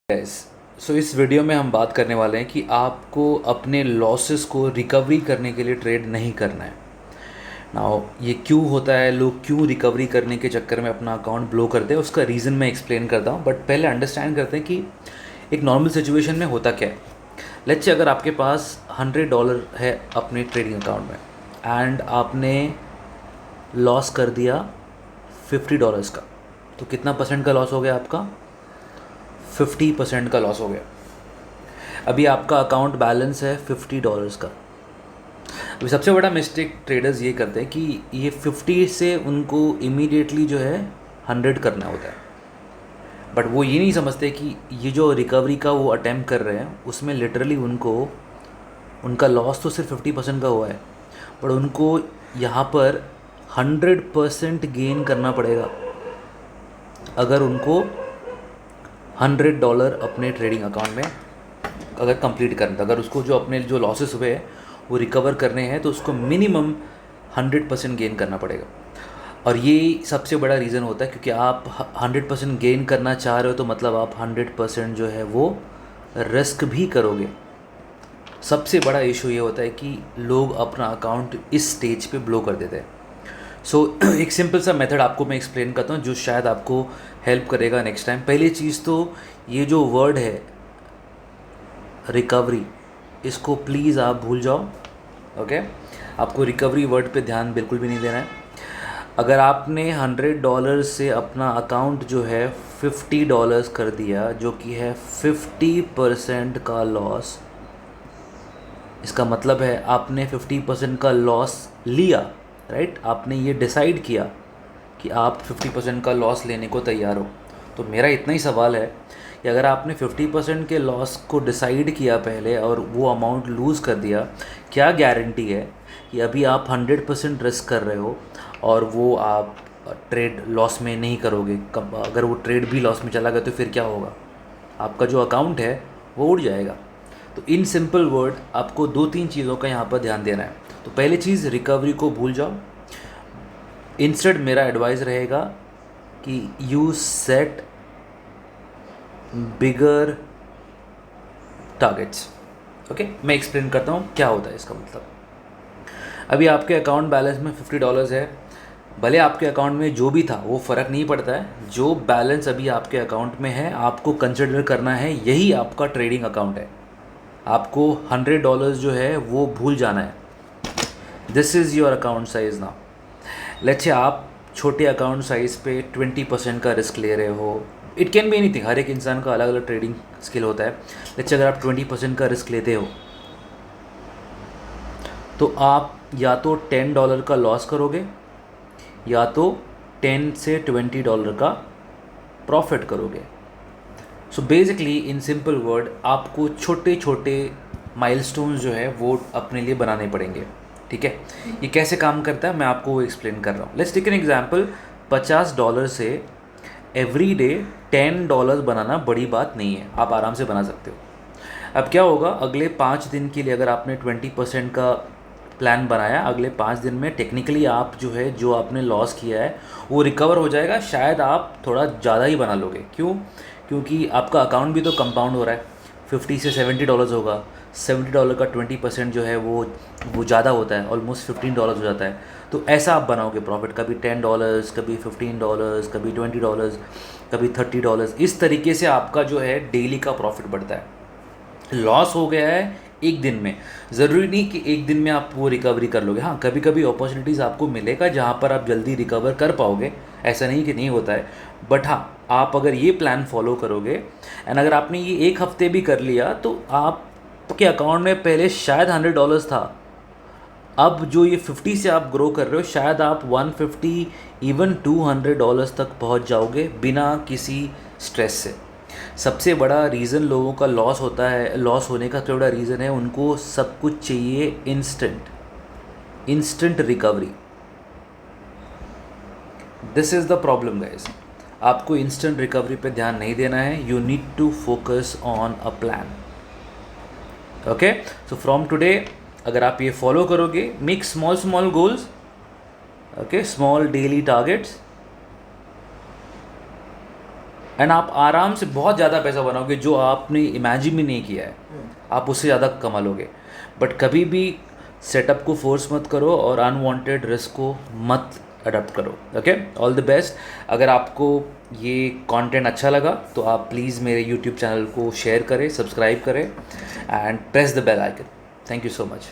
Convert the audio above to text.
Guys, सो इस video में हम बात करने वाले हैं कि आपको अपने लॉसेस को रिकवरी करने के लिए ट्रेड नहीं करना है। नाउ ये क्यों होता है, लोग क्यों रिकवरी करने के चक्कर में अपना अकाउंट ब्लो करते हैं, उसका रीज़न मैं एक्सप्लेन करता हूँ। बट पहले अंडरस्टैंड करते हैं कि एक नॉर्मल सिचुएशन में होता क्या है। लेट्स से अगर आपके पास $100 है अपने ट्रेडिंग अकाउंट में एंड आपने लॉस कर दिया $50 का, तो कितना परसेंट का लॉस हो गया आपका? 50% का लॉस हो गया। अभी आपका अकाउंट बैलेंस है $50 का। अभी सबसे बड़ा मिस्टेक ट्रेडर्स ये करते हैं कि ये 50 से उनको इमीडिएटली जो है 100 करना होता है। बट वो ये नहीं समझते कि ये जो रिकवरी का वो अटैम्प्ट कर रहे हैं उसमें लिटरली उनको उनका लॉस तो सिर्फ 50% का हुआ है, बट उनको यहाँ पर 100% गेन करना पड़ेगा अगर उनको $100 अपने ट्रेडिंग अकाउंट में अगर कंप्लीट करना था। अगर उसको जो अपने जो लॉसेस हुए हैं वो रिकवर करने हैं तो उसको मिनिमम 100% गेन करना पड़ेगा। और ये सबसे बड़ा रीज़न होता है क्योंकि आप 100% गेन करना चाह रहे हो, तो मतलब आप 100% जो है वो रिस्क भी करोगे। सबसे बड़ा इशू ये होता है कि लोग अपना अकाउंट इस स्टेज पे ब्लो कर देते हैं। सो एक सिंपल सा मेथड आपको मैं एक्सप्लेन करता हूँ जो शायद आपको हेल्प करेगा नेक्स्ट टाइम। पहली चीज़ तो ये जो वर्ड है रिकवरी, इसको प्लीज़ आप भूल जाओ। ओके, आपको रिकवरी वर्ड पे ध्यान बिल्कुल भी नहीं देना है। अगर आपने $100 से अपना अकाउंट जो है $50 कर दिया, जो कि है 50% का लॉस, इसका मतलब है आपने 50% का लॉस लिया, राइट? आपने ये डिसाइड किया कि आप 50% का लॉस लेने को तैयार हो। तो मेरा इतना ही सवाल है कि अगर आपने 50% के लॉस को डिसाइड किया पहले और वो अमाउंट लूज़ कर दिया, क्या गारंटी है कि अभी आप 100% रिस्क कर रहे हो और वो आप ट्रेड लॉस में नहीं करोगे? कब अगर वो ट्रेड भी लॉस में चला गया तो फिर क्या होगा? आपका जो अकाउंट है वो उड़ जाएगा। तो इन सिंपल वर्ड आपको 2-3 चीज़ों का यहाँ पर ध्यान देना है। तो पहली चीज़, रिकवरी को भूल जाओ। इंस्टेड मेरा एडवाइस रहेगा कि you set bigger targets. Okay, मैं एक्सप्लेन करता हूँ क्या होता है इसका मतलब। अभी आपके अकाउंट बैलेंस में $50 है, भले आपके अकाउंट में जो भी था वो फ़र्क नहीं पड़ता है। जो बैलेंस अभी आपके अकाउंट में है आपको कंसिडर करना है, यही आपका ट्रेडिंग अकाउंट है। आपको $100 जो है वो भूल जाना है। This is your account size now. Let's say आप छोटे अकाउंट साइज़ पे 20% का रिस्क ले रहे हो। इट कैन बी एनीथिंग, हर एक इंसान का अलग अलग ट्रेडिंग स्किल होता है। लेट्स से अगर आप 20% का रिस्क लेते हो तो आप या तो $10 का लॉस करोगे या तो 10 से $20 का प्रॉफिट करोगे। So basically in simple word आपको छोटे छोटे माइलस्टोन्स जो है वो अपने लिए बनाने पड़ेंगे। ठीक है, ये कैसे काम करता है मैं आपको वो एक्सप्लेन कर रहा हूँ। लेट्स टेक एन एग्जांपल, $50 से एवरी डे $10 बनाना बड़ी बात नहीं है, आप आराम से बना सकते हो। अब क्या होगा, अगले 5 दिन के लिए अगर आपने 20% का प्लान बनाया, अगले 5 दिन में टेक्निकली आप जो है जो आपने लॉस किया है वो रिकवर हो जाएगा। शायद आप थोड़ा ज़्यादा ही बना लोगे। क्यों? क्योंकि आपका अकाउंट भी तो कंपाउंड हो रहा है। 50 से $70 होगा, $70 का 20% जो है वो ज़्यादा होता है, ऑलमोस्ट $15 हो जाता है। तो ऐसा आप बनाओगे प्रॉफिट, कभी $10, कभी $15, कभी $20, कभी $30। इस तरीके से आपका जो है डेली का प्रॉफिट बढ़ता है। लॉस हो गया है एक दिन में, ज़रूरी नहीं कि एक दिन में आप वो रिकवरी कर लोगे। हाँ, कभी कभी अपॉर्चुनिटीज़ आपको मिलेगा जहाँ पर आप जल्दी रिकवर कर पाओगे, ऐसा नहीं कि नहीं होता है। बट हाँ, आप अगर ये प्लान फॉलो करोगे एंड अगर आपने ये एक हफ्ते भी कर लिया तो आपके अकाउंट में पहले शायद $100 था, अब जो ये 50 से आप ग्रो कर रहे हो शायद आप 150 इवन $200 तक पहुंच जाओगे बिना किसी स्ट्रेस से। सबसे बड़ा रीज़न लोगों का लॉस होता है, लॉस होने का सबसे बड़ा रीज़न है उनको सब कुछ चाहिए instant recovery. This is the problem guys. आपको इंस्टेंट रिकवरी पे ध्यान नहीं देना है। You need to focus on a plan. Okay, so from today अगर आप ये फॉलो करोगे, make small goals, okay, small daily targets, and आप आराम से बहुत ज़्यादा पैसा बनाओगे जो आपने इमेजिन भी नहीं किया है, आप उससे ज़्यादा कमा लोगे। बट कभी भी सेटअप को फोर्स मत करो और अनवांटेड रिस्क को मत अडॉप्ट करो। Okay, all the best. अगर आपको ये कंटेंट अच्छा लगा तो आप प्लीज़ मेरे यूट्यूब चैनल को शेयर करें, सब्सक्राइब करें and press the bell icon. Thank you so much.